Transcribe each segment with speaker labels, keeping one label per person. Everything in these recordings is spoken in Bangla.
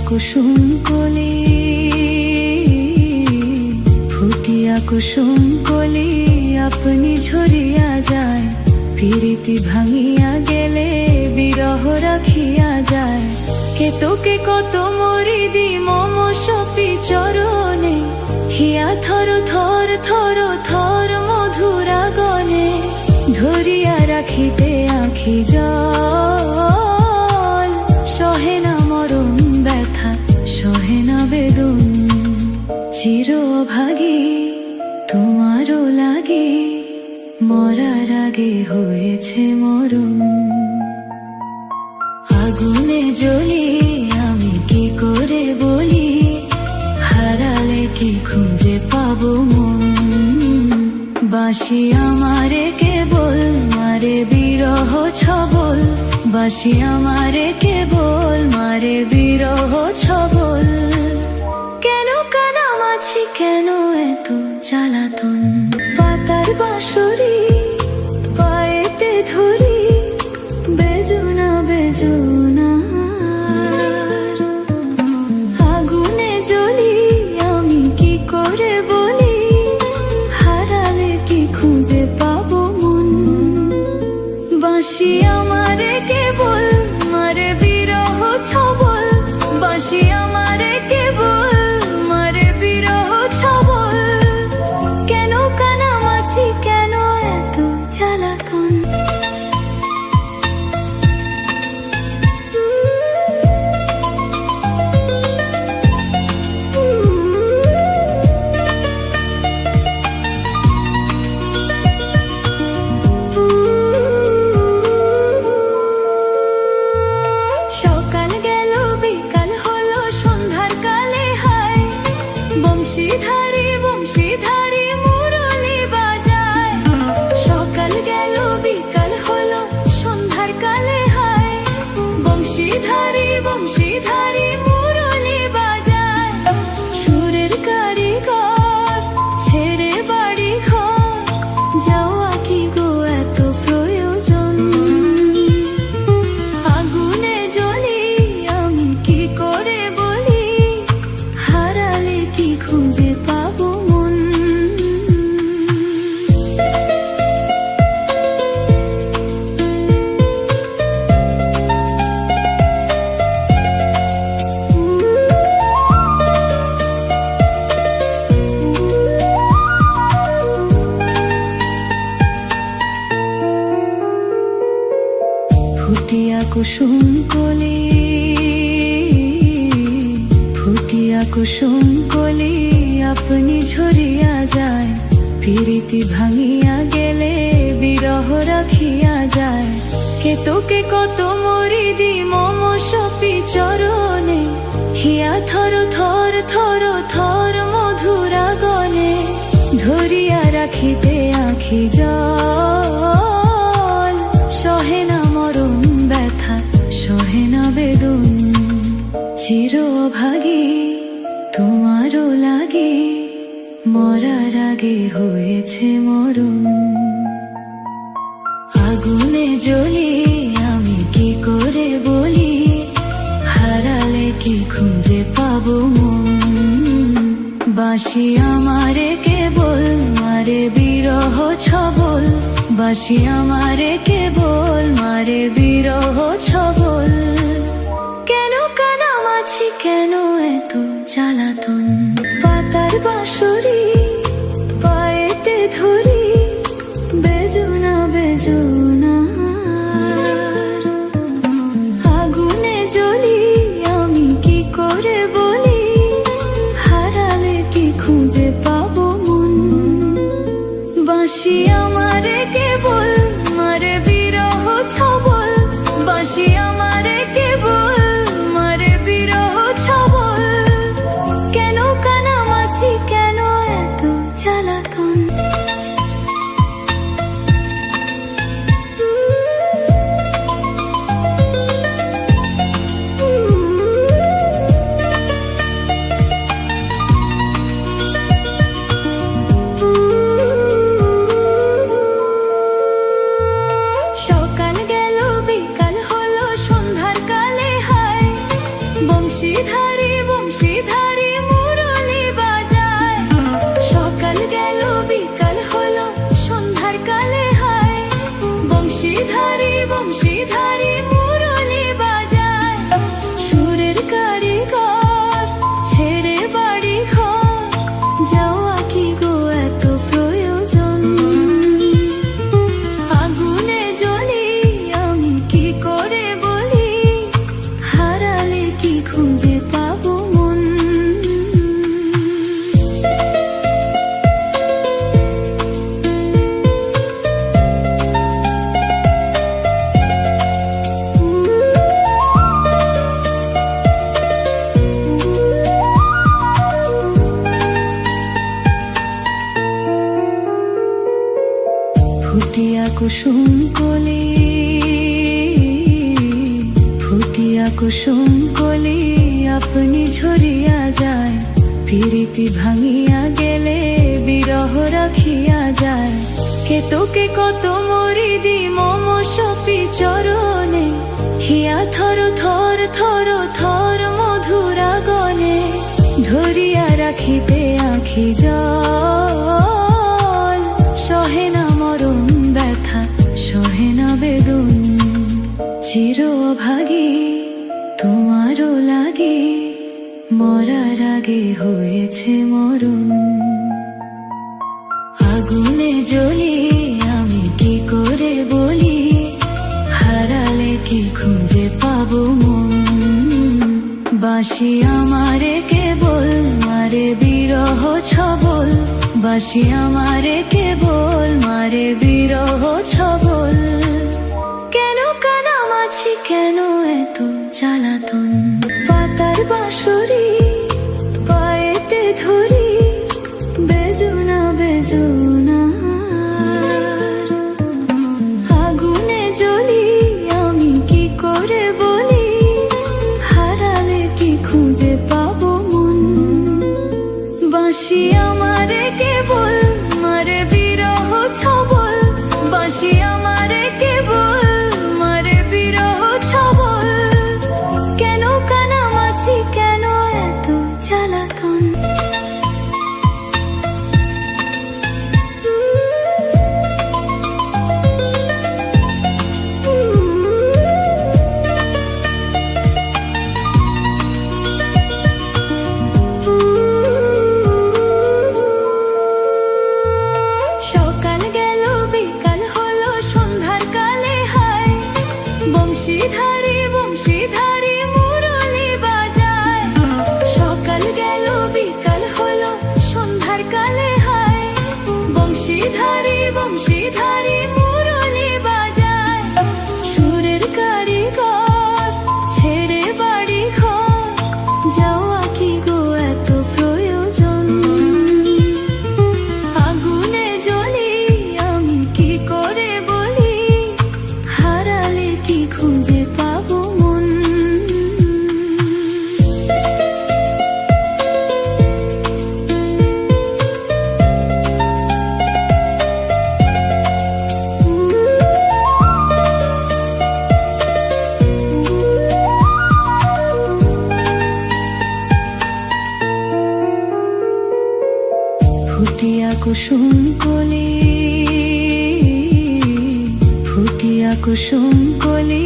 Speaker 1: कुसुम कोली फुटिया कुसुम कोली अपनी झरिया जाए फिरिति भांगिया गेले बिरह राखिया जाए के तोके कत मरी दी मम सपी चरणे हिया थर थर थर थर मधुरा गने धरिया राखिते आखि जल सहे ना मरम व्यथा सहे ना बेदन चिर भागी তোমারও লাগে মরার আগে হয়েছে মরণ আগুনে জ্বলি আমি কি করে বলি হারালে কি খুঁজে পাবো মন বাঁশি আমারে কেবল মারে বিরহ ছবল বাঁশি আমারে কেবল মারে বিরহ ছবল কেন কানামাছি কেন এত জ্বালাতন পাতার বাঁশরি পায়েতে ধরি বেজুনা বেজুনা আগুনে জ্বলি আমি কি করে বলি হারালে কি খুঁজে পাবো মন বাঁশি আমারে কেবল মারে বিরহ ছবল বাঁশি আমারে কেবল মারে বিরহ ছবল কেন কানামাছি কেন এত জ্বালাতন সকাল গেল বিকাল হলো সন্ধ্যার কালে হায় বংশীধারী বংশীধারী মুরলি বাজায় সকাল গেল বিকাল হলো সন্ধ্যার কালে হায় বংশীধারী বংশীধারী মুরলি বাজায় সুরের কারিগর ছেড়ে বাড়ি ঘর যাওয়া কি গো এত প্রয়োজন আগুনে জ্বলি আমি কি করে বলি হারালে কি খুঁজে পাবো মন কুসুম কলি, ফুটিয়া কুসুম কলি আপনি ঝরিয়া যায়। প্রীতি ভাঙিয়া গেলে বিরহ রাখিয়া যায়। কে তোকে কত মরি দি মম সপি চরণে, হিয়া থর থর থর থর মধুরা গনে। ধরিয়া রাখিতে আখি জল, সহে না মরণ ব্যথা, সহে না বেদন। চির অভাগী তোমারও লাগে, মরার আগে হয়েছে মরণ। আগুনে জ্বলি আমি কি করে বলি, হারালে কি খুঁজে পাবো মন। বাঁশি আমারে কেবল মারে বিরহ ছবল, বাঁশি আমারে কেবল মারে বিরহ ছবল। কেন কানামাছি, কেন এত জ্বালাতন। পাতার বাঁশরি পায়েতে ধরি, বেজুনা বেজুনা। আগুনে জ্বলি আমি কি করে বলি, হারালে কি খুঁজে পাবো মন। বাঁশি আমারে কেবল মারে বিরহ ছবল, বাঁশি আমারে কেবল মারে বিরহ ছবল। কেন কানামাছি, কেন এত জ্বালাতন। সকাল গেল বিকাল হলো সন্ধ্যার কালে হায়, বংশীধারী বংশীধারী মুরলি বাজায়। সকাল গেল বিকাল হলো সন্ধ্যার কালে হায়, বংশীধারী বংশীধারী মুরলি বাজায়। সুরের কারিগর ছেড়ে বাড়ি ঘর, যাওয়া কি গো এত প্রয়োজন। আগুনে জ্বলি আমি কি করে বলি, হারালে কি খুঁজে পাবো মন। ফুটিয়া কুসুম কলি, ফুটিয়া কুসুম কলি আপনি ঝরিয়া যায়। প্রীতি ভাঙিয়া গেলে বিরহ রাখিয়া যায়। কে তোকে কত মরি দি মম সপি চরণে, হিয়া থর থর থর থর মধুরা গনে। ধরিয়া রাখিতে আখি জল, সহে না মরণ ব্যথা, সহে না বেদন। চির অভাগী তোমারও লাগে, মরার আগে হয়েছে মরণ। আগুনে জ্বলি আমি কি করে বলি, হারালে কি খুঁজে পাবো মন। বাঁশি আমারে কেবল মারে বিরহ ছবল, বাঁশি আমারে কেবল মারে বিরহ ছবল। কেন কানামাছি, কেন এত জ্বালাতন। পাতার বাঁশরি পায়েতে ধরি, বেজুনা বেজুনা। আগুনে জ্বলি আমি কি করে বলি, হারালে কি খুঁজে পাবো মন। বাঁশি আমারে কেবল মারে বিরহ ছবল, বাঁশি আমারে কেবল মারে বিরহ ছবল। কেন কানামাছি, কেন এত জ্বালাতন। বংশীধারী বংশীধারী মুরলি বাজায়, সুরের কারিগর ছেড়ে বাড়ি ঘর, যাওয়া কি গো এত প্রয়োজন? আগুনে জ্বলি আমি কি করে বলি, হারালে কি খুঁজে পাবো মন? ফুটিয়া কুসুম কলি, ফুটিয়া কুসুম কলি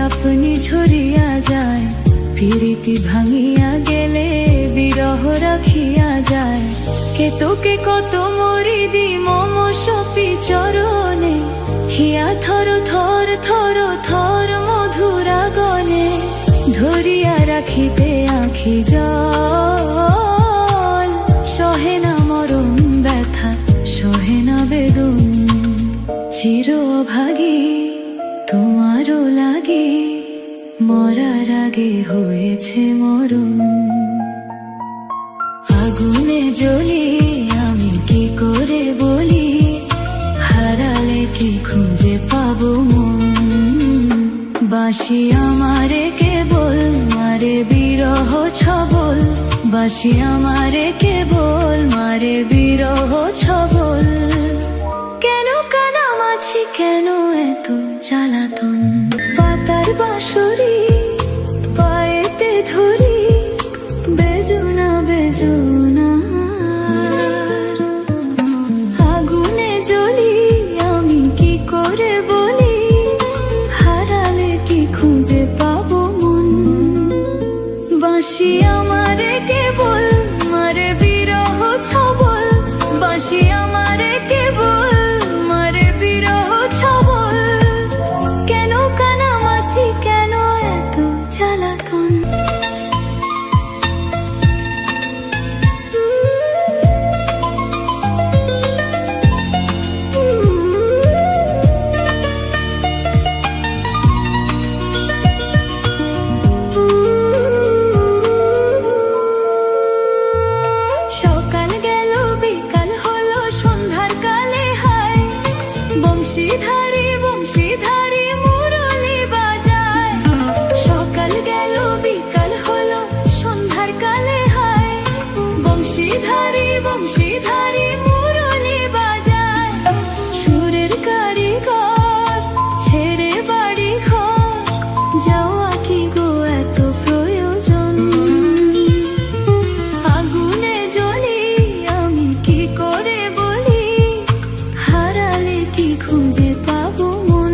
Speaker 1: আপনি ঝরিয়া যায়, প্রীতি ভাঙিয়া গেলে বিরহ রাখিয়া যায়। কে তোকে কত মরি দি মম সপি চরণে, হিয়া থর থর থর থর মধুরা গনে, ধরিয়া রাখিতে আখি জল, সহে না মরণ ব্যথা সহে না বেদন। চিরভাগী তোমারও লাগে, মরার আগে হয়েছে মরণ। আগুনে জ্বলি আমি কি করে বলি, হারালে কি খুঁজে পাবো মন? বাঁশি আমারে কেবল মারে বিরহ ছবল, বাঁশি আমারে কেবল মারে বিরহ ছবল। কেন কানামাছি কেন এত জ্বালাতন, পাতার বাঁশরি পায়েতে ধরি, বেজুনা বেজুনা আগুনে জ্বলি আমি কি করে বলি, হারালে কি খুঁজে পাবো মন? বাঁশি আমারে কেবল মারে বিরহ ছবল, বাঁশি আমারে কেবল মারে বিরহ ছবল। কেন কানামাছি কেন এত জ্বালাতন? সকাল গেল বিকাল হলো সন্ধ্যার কালে হায়, বংশীধারী বংশীধারী মুরলি বাজায়। সকাল গেল বিকাল হলো সন্ধ্যার কালে হায়, বংশীধারী বংশীধারী মুরলি বাজায়। সুরের কারিগর ছেড়ে বাড়ি ঘর, যাওয়া কি গো এত প্রয়োজন? আগুনে জ্বলি আমি কি করে বলি, হারালে কি খুঁজে পাবো মন?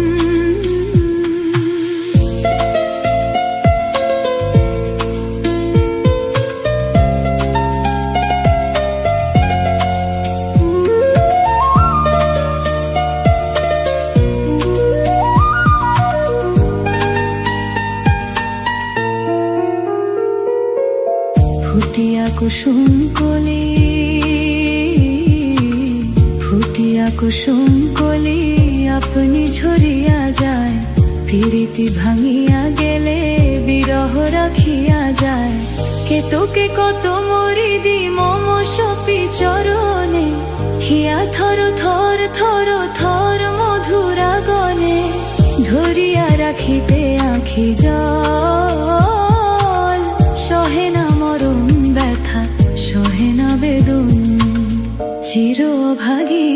Speaker 1: ফুটিয়া কুসুম কলি, ফুটিয়া কুসুম কলি আপনি ঝরিয়া যায়, প্রীতি ভাঙিয়া গেলে বিরহ রাখিয়া যায়। কে তোকে কত মরি দি মম সপি চরণে, হিয়া থর থর থর থর মধুরা গনে, ধরিয়া রাখিতে আখি জল, সহে না মরণ ব্যথা সহে না বেদন। চিরভাগী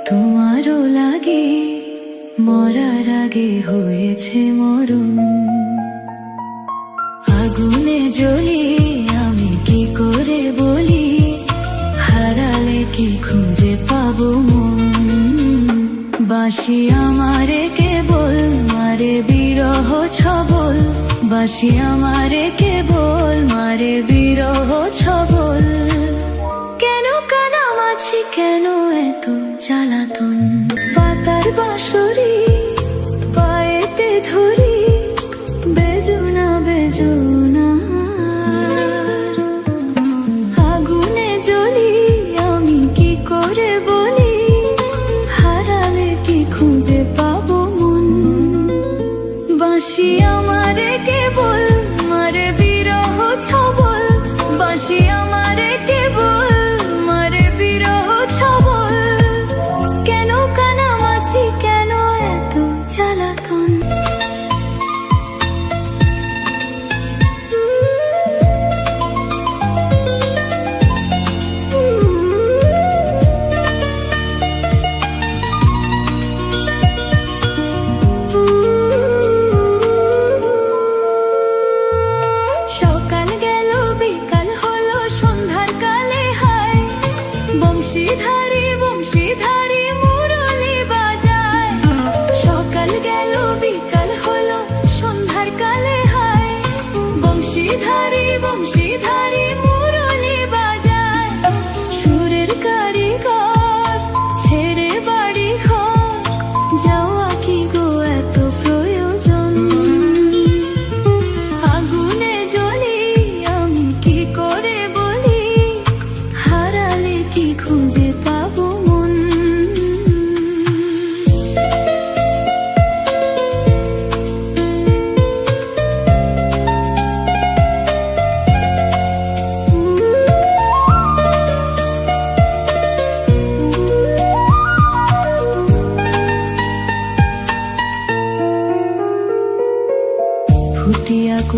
Speaker 1: তোমারও লাগে, মরার আগে হয়েছে মরণ। আগুনে জ্বলি আমি কি করে বলি, হারালে কি খুঁজে পাবো মন? বাঁশি আমারে কেবল মারে বিরহ ছবল, বাঁশি আমারে কেবল মারে বিরহ ছবল। কেন কানামাছি কেন এত জ্বালাতন, পাতার বাঁশরি পায়েতে ধরি, বেজুনা বেজুনা আগুনে জ্বলি আমি কি করে বলি,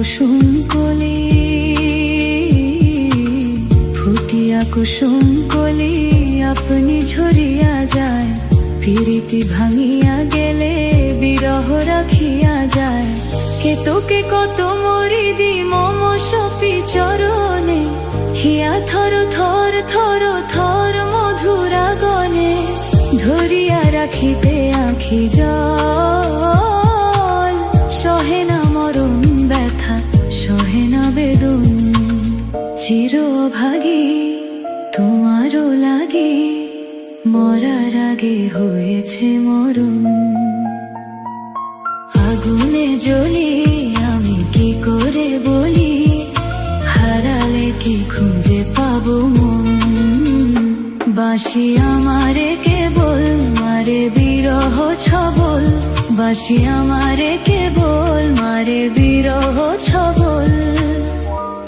Speaker 1: কুসুম কলি, ফুটিয়া কুসুম কলি আপনি ঝরিয়া যায়। প্রীতি ভাঙিয়া গেলে বিরহ রাখিয়া যায়। কে তোকে কত মরি দি মম সপি চরণে, হিয়া থর থর থর থর মধুরা গনে। ধরিয়া রাখিতে আখি জল, সহে না মরণ ব্যথা, সহে না বেদন। চির ভাগী তোমারও লাগি, মরার আগে হয়েছে মরণ। আগুনে জ্বলি আমি কি করে বলি, হারালে কি খুঁজে পাবো মন। বাঁশি আমারে কেবল মারে বিরহ ছবল, বাঁশি আমারে কেবল মারে বিরহ ছবল।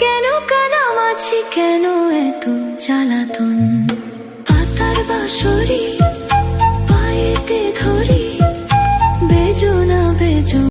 Speaker 1: কেন কানামাছি, কেন এত জ্বালাতন। পাতার বাঁশরি পায়েতে ধরি, বেজো না বেজো।